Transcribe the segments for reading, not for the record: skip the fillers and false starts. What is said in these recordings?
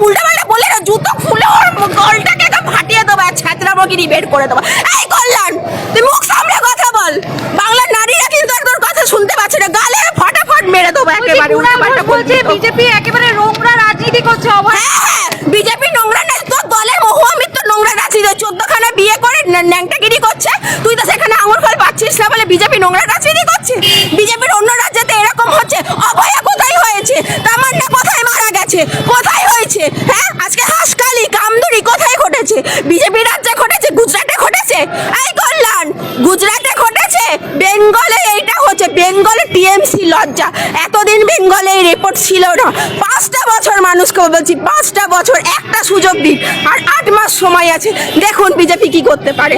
উল্টাপাল্টা বলে না, জুতো খুলে ওর গলটাকে ফাটিয়ে দেবো, ছাত্রা বগিরি বের করে দেবো। এই কল্যাণ, তুই মুখ সামলে কথা বল। বাংলার নারীরা কিন্তু আর তোর কথা শুনতে পাচ্ছে না, গালে ফটাফট মেরে দেবো একেবারে। উল্টাপাল্টা বলছে বিজেপি একেবারে নোংরা রাজনীতি করছে। হ্যাঁ, বিজেপি নোংরা না, তোর দলের মহুয়ামিত তো নোংরা রাজনীতি, 14খানা বিয়ে করে ন্যাংটাগিরি করছে, তুই তো সেখানে আঙুর ফল পাচ্ছিস না বলে বিজেপি নোংরা রাজনীতি করছে। বিজেপির অন্য রাজ্যেতে এরকম হচ্ছে, অভয়া কোথায় হয়েছে, তামান্না কোথায় মারা গেছে, কোথায় হয়েছে? হ্যাঁ, আজকে হাসকালি কামদুরি কোথায় ঘটেছে? বিজেপি রাজ্যে ঘটেছে, গুজরাটে ঘটেছে। এই কল্যাণ, গুজরাটে ঘটেছে, বেঙ্গলে এইটা হচ্ছে। বেঙ্গলে টিএমসি লজ্জা, এতদিন বেঙ্গলে এই রিপোর্ট ছিল না। 5টা বছর মানুষকে বলছি, 5টা বছর, একটা সুযোগ দিন, আর 8 মাস সময় আছে, দেখুন বিজেপি কি করতে পারে।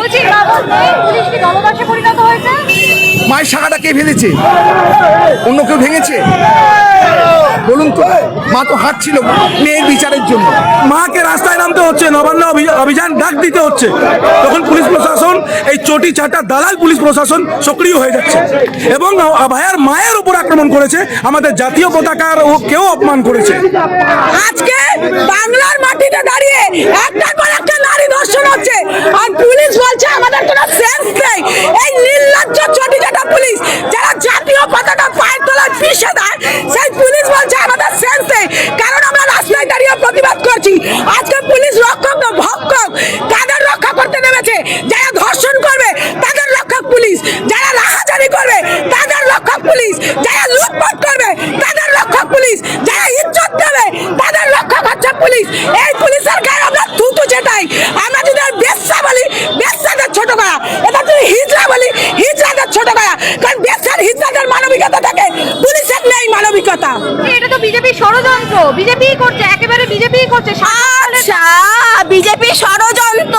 মায়ের শাখাটা কে ভেঙেছে? অন্য কেউ ভেঙেছে? বলুন তো। মা তো হাঁটছিল মেয়ের বিচারের জন্য, মাকে রাস্তায় নামতে হচ্ছে, নবান্ন অভিযান ডাক দিতে হচ্ছে, তখন পুলিশ প্রশাসন, এই চটি চাটা দালাল পুলিশ প্রশাসন সক্রিয় হয়ে যাচ্ছে এবং অভয়ার মায়ের উপর আক্রমণ করেছে, আমাদের জাতীয় পতাকার ও কেউ অপমান করেছে। আজকে বাংলার মাটিতে দাঁড়িয়ে একটার পর একটা নারী ধর্ষণ হচ্ছে, আর পুলিশ বলছে আমাদের কোনো সেন্স নেই। এই নির্লজ্জ চটিচাটা পুলিশ, যারা জাতীয় পতাকা পায়ের তলায় পিষে দেয়, সেই পুলিশ বলছে আমাদের সেন্স নেই, কারণ আমরা রাস্তায় দাঁড়িয়ে প্রতিবাদ করছি। আজকে পুলিশ রক্ষক না ভক্ষক, তাদের রক্ষা করতে নেমেছে। যারা ধর্ষণ করবে তাদের রক্ষক পুলিশ, যারা রাহাজানি করবে তাদের রক্ষক পুলিশ, যারা লুটপাট করবে তাদের রক্ষক পুলিশ, যারা ইজ্জত দেবে তাদের রক্ষক হচ্ছে পুলিশ। এই পুলিশের গায়ে আমরা থুতু চেটাই। আমরা যদি বেশ্যা বলি, বেশ্যাদের ছোট করা, এটা যদি হিজড়া বলি, হিজড়াদের ছোট করা, কারণ বেশ্যার হিজড়াদের মানবিকতা থাকে, পুলিশের নেই মানবিকতা। এটা তো বিজেপি ষড়যন্ত্র, বিজেপি করছে, একেবারে বিজেপি করছে। আচ্ছা, বিজেপি ষড়যন্ত্র,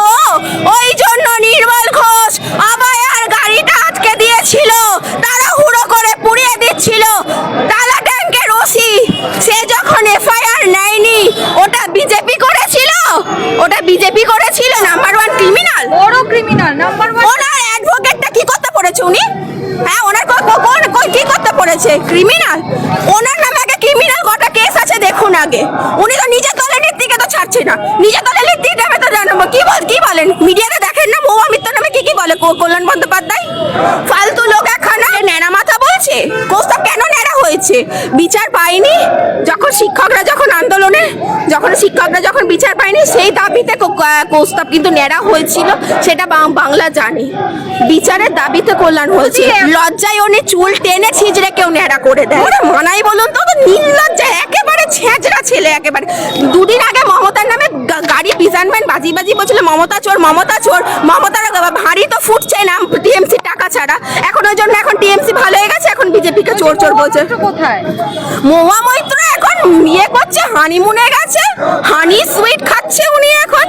ওই জন্য নির্মল ঘোষ অভয়ার গাড়িটা আটকে দিয়েছিল, তাড়াহুড়ো করে পুড়িয়ে দিচ্ছিল। টালা ট্যাঙ্কের ওসি সে যখন এফআইআর নেয়নি, ওটা বিজেপি করেছিল, ওটা বিজেপি করেছিল। নাম্বার 1 ক্রিমিনাল, বড় ক্রিমিনাল, নাম্বার 1। ওনার অ্যাডভোকেটটা কি করতে পড়েছে উনি? হ্যাঁ, ওনার কি করতে পড়েছে? ক্রিমিনাল। ওনার নামে আগে ক্রিমিনাল কটা কেস আছে দেখুন আগে। উনি তো নিজের দলের নেত্রীকে তো ছাড়ছে না, নিজের দলের নেত্রীর নামে তো জানাবো। কি বলেন মিডিয়াতে দেখেন না, মহুয়া মিত্র নামে কি বলে কল্যাণ বন্দ্যোপাধ্যায়? ফালতু লোক একখানা ন্যাড়া মাথা বলছে। কোস্তা কেন ন্যাড়া হয়েছে? বিচার পায়নি। যখন শিক্ষকরা যখন বিচার পায়নি, সেই দাবিতে কোস্তাব কিন্তু ন্যাড়া হয়েছিল, সেটা বাংলা জানে। বিচারের দাবিতে কল্যাণ হয়েছে, লজ্জায় উনি চুল টেনে ছিঁচড়ে কেউ ন্যাড়া করে দেয়। ওরা মানাই বলুন তো, নির্লজ্জা একেবারে ছেঁচড়া ছেলে একেবারে। দুদিন আগে মমতার নামে গাড়ি বিজানমেন্ট বাজি বলছিল, মমতা চোর, মমতা চোর। মমতার ভারী তো ফুটছে না টিএমসি টাকা ছাড়া। এখন ওই জন্য এখন টিএমসি ভালো হয়ে গেছে, এখন বিজেপিকে চোর চোর বলছে। কোথায় মহুয়া মৈত্র এখন ইয়ে করছে, হানিমুনে গেছে, হানি সুইট খাচ্ছে উনি এখন।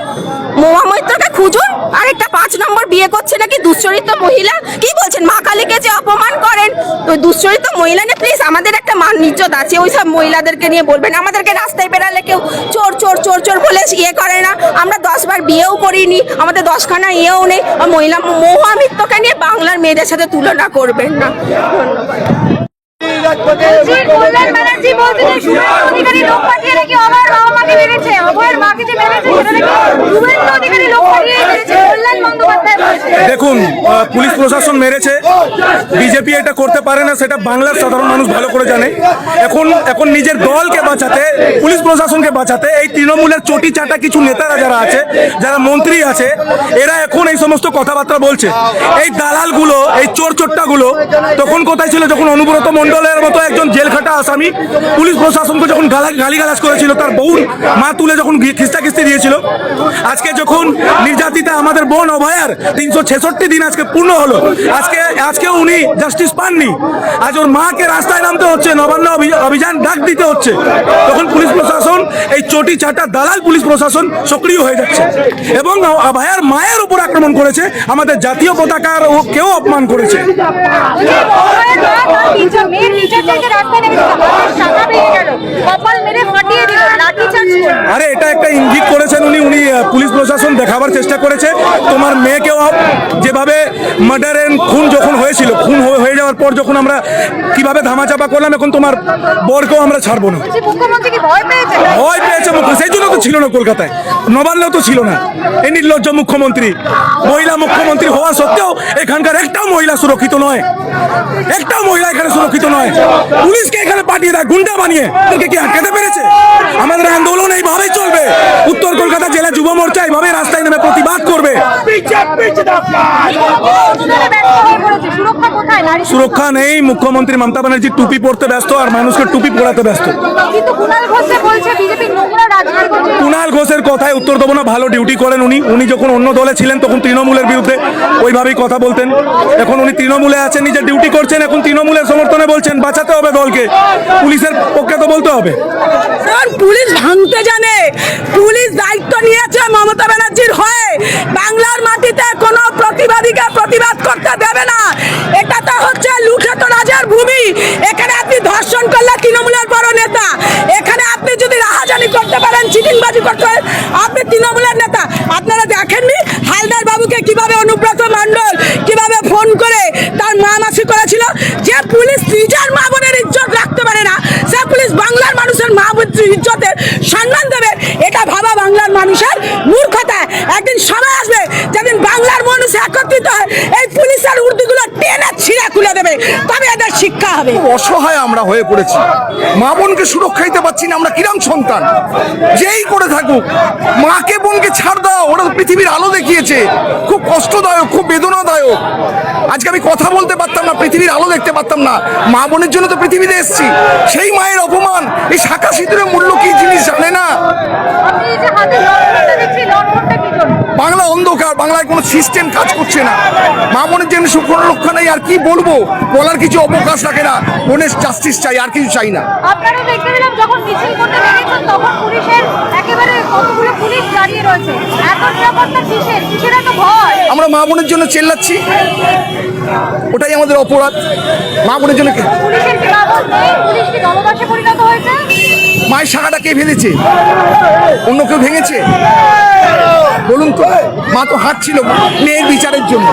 মহুয়া মৈত্রকে খুঁজুন, আর একটা 5 নম্বর বিয়ে করছে নাকি দুশ্চরিত্র মহিলা। কি বলছেন? মা কালীকে যে অপমান করেন, তো দুশ্চরিত্র মহিলা না, প্লিজ আমাদের একটা মান ইজ্জত আছে, ওই সব মহিলাদেরকে নিয়ে বলবেন। আমাদেরকে রাস্তায় বেরালে কেউ চোর চোর চোর চোর বলে ইয়ে করে না। আমরা 10 বার বিয়েও করিনি, আমাদের 10খানা ইয়েও নেই। মহিলা মহুয়া মিত্রকে নিয়ে বাংলার মেয়েদের সাথে তুলনা করবেন না। কল্যাণ ব্যানার্জি বলছে যে শুভেন্দু অধিকারী লোক পাঠিয়ে নাকি অভয়ের বাবা মাকে মেরেছে, অভয়ের মাকে যে মেরেছে সেটা নাকি শুভেন্দু অধিকারী লোক পাঠিয়ে মেরেছে। কল্যাণ বন্দ্যোপাধ্যায় বলছে দেখুন, পুলিশ প্রশাসন মেরেছে, বিজেপি এটা করতে পারে না, সেটা বাংলার সাধারণ মানুষ ভালো করে জানে। এখন নিজের দলকে বাঁচাতে, পুলিশ প্রশাসনকে বাঁচাতে, এই তৃণমূলের চটি চাটা কিছু নেতারা যারা আছে, যারা মন্ত্রী আছে, এরা এখন এই সমস্ত কথাবার্তা বলছে। এই দালালগুলো, এই চোরচোট্টাগুলো তখন কোথায় ছিল যখন অনুব্রত মণ্ডলের মতো একজন জেলখাটা আসামি পুলিশ প্রশাসনকে যখন গালিগালাজ করেছিল, তার বউর মা তুলে যখন খিস্তাখিস্তি দিয়েছিল। আজকে যখন নির্যাতিতা আমাদের বোন অভয়ার 366 দিন আজকে পূর্ণ হলো, আজকে উনি জাস্টিস পাননি। আজ ওর মাকে রাস্তায় নামতে হচ্ছে, নবান্ন অভিযান ডাক দিতে হচ্ছে, তখন পুলিশ প্রশাসন, এই চটি চাটা দালাল পুলিশ প্রশাসন সক্রিয় হয়ে যাচ্ছে এবং অভয়ার মায়ের উপর আক্রমণ করেছে, আমাদের জাতীয় পতাকার ও কেউ অপমান করেছে। আরে এটা একটা ইঙ্গিত করেছেন উনি পুলিশ প্রশাসন দেখাবার চেষ্টা করেছে, তোমার মেয়েকেও যেভাবে মার্ডার এন্ড খুন যখন হয়েছিল, খুন হয়ে যাওয়ার পর যখন আমরা কিভাবে ধামাচাপা করলাম, এখন তোমার বরকেও আমরা ছাড়বো না। ভয় পেয়েছে, সেই জন্য তো ছিল না কলকাতায়, নবান্নেও তো ছিল না। এই নির্লজ্জ মুখ্যমন্ত্রী, মহিলা মুখ্যমন্ত্রী হওয়া সত্ত্বেও এখানকার একটাও মহিলা সুরক্ষিত নয়, একটাও মহিলা এখানে সুরক্ষিত নয়। পুলিশকে এখানে পাঠিয়ে দেয় গুন্ডা বানিয়ে, এদেরকে কি আটকাতে পেরেছে? আমাদের আন্দোলন এইভাবেই চলবে। উত্তর কলকাতা জেলা যুব মোর্চা এইভাবে রাস্তায় নেমে প্রতিবাদ করবে। সুরক্ষা কোথায়? সুরক্ষা নেই, মুখ্যমন্ত্রী মমতা ব্যানার্জি টুপি পরতে ব্যস্ত আর মানুষকে টুপি পরাতে ব্যস্ত। কিন্তু কুণাল ঘোষ যে বলছে বিজেপি নোংরা রাজনীতি করছে। কুণাল ঘোষের কথায় উত্তর দেবো না, ভালো ডিউটি করেন উনি। উনি যখন অন্য দলে ছিলেন তখন তৃণমূলের বিরুদ্ধে ওইভাবেই কথা বলতেন। এখন উনি তৃণমূলে আছেন, নিজের ডিউটি করছেন, এখন তৃণমূলের সমর্থনে বলছেন বাঁচাতে হবে দলকে। পুলিশের পক্ষে তো বলতে হবে। কারণ পুলিশ ভাঙতে জানে, পুলিশ দায়িত্ব নিয়েছে মমতা ব্যানার্জির হয়ে। বাংলার মাটিতে কোনো প্রতিবাদীকে প্রতিবাদ করতে দেবে না। এটা তো হচ্ছে লুঠেত রাজার ভূমি। এখানে আপনি ধর্ষণ করলে তৃণমূলের বড় নেতা, এখানে আপনি যদি রাহাজানি করতে পারেন, চিটিংবাজি করতে পারেন, আপনি তৃণমূলের নেতা। আপনারা দেখেননি হালদার বাবুকে কিভাবে অনুব্রত মণ্ডল কিভাবে ফোন করে তার মা মাসি করেছিল? যে পুলিশ নিজের মা বোনের ইজ্জত রাখতে পারে না, সে পুলিশ বাংলার মানুষের মা বোনের ইজ্জতের সম্মান দেবে? এটা ভাবা বাংলার মানুষের মূর্খতা। একদিন সময় আসবে যেদিন বাংলার মানুষ একত্রিত হয়, এই পুলিশের উর্দিগুলো টেনে ছিঁড়ে খুলে দেবে, তবে এদের শিক্ষা হবে। অসহায় আমরা হয়ে পড়েছি, মা বোনকে সুরক্ষা দিতে পারছি না। আমরা কিরাম সন্তান, যেই করে থাকুক মাকে বোনকে ছাড় দাও। ওরা তো পৃথিবীর আলো দেখিয়েছে, খুব কষ্টদায়ক, খুব বেদনাদায়ক। আজকে আমি কথা বলতে পারতাম না, পৃথিবীর আলো দেখতে পারতাম না। মা বোনের জন্য তো পৃথিবীতে এসেছি। সেই মায়ের অপমান, এই শাখা সিঁদুরের মূল্য কি জিনিস জানে না। আপনি এই যে হাতে লটকনটা দেখছি, লটকনটা কি জন্য? বাংলা অন্ধকার, বাংলায় কোনো সিস্টেম কাজ করছে না। মা বোনের জন্য সুরক্ষা নেই। আর কি বলবো, বলার কিছু অবকাশ রাখে না। বোনের জাস্টিস চাই, আর কিছু চাই না। আপনারা দেখতে পেলাম যখন মিছিল করতে বেরিয়েছেন তখন পুলিশের একেবারে কতগুলো পুলিশ দাঁড়িয়ে রয়েছে। এত নিরাপত্তা কিসের? কিসের এত ভয়? আমরা মা বোনের জন্য চেল্লাচ্ছি, ওটাই আমাদের অপরাধ। মা বোনের জন্য পুলিশের কি কাগজ নেই? পুলিশ কি দলদাসে পরিণত হয়েছে? মায়ের শাখাটা কে ফেলেছে? অন্য কেউ ভেঙেছে? বলুন তো। মা তো হাঁটছিল মেয়ের বিচারের জন্য।